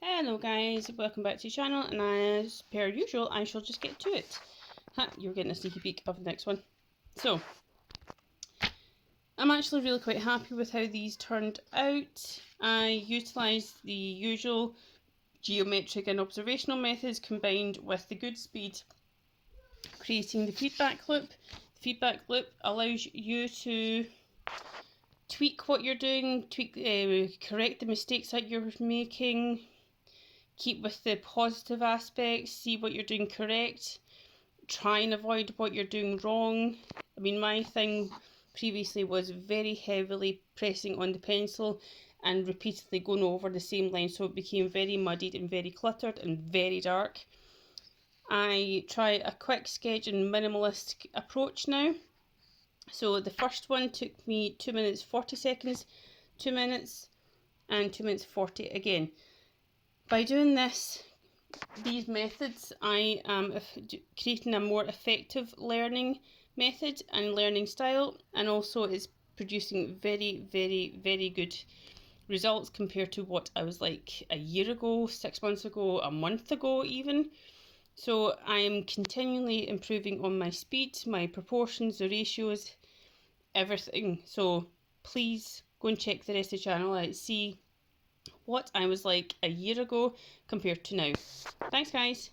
Hello guys, welcome back to the channel, and as per usual I shall just get to it. You're getting a sneaky peek of the next one. So, I'm actually really quite happy with how these turned out. I utilised the usual geometric and observational methods combined with the good speed, creating the feedback loop. The feedback loop allows you to tweak what you're doing, correct the mistakes that you're making, keep with the positive aspects, see what you're doing correct, try and avoid what you're doing wrong. I mean, my thing previously was very heavily pressing on the pencil and repeatedly going over the same line, so it became very muddied and very cluttered and very dark. I try a quick sketch and minimalist approach now. So the first one took me 2 minutes 40 seconds, 2 minutes, and 2 minutes 40 again. By doing these methods, I am creating a more effective learning method and learning style, and also it's producing very good results compared to what I was like a year ago, 6 months ago, a month ago even. So I'm continually improving on my speed, my proportions, the ratios, everything. So please go and check the rest of the channel out, see what I was like a year ago compared to now. Thanks guys.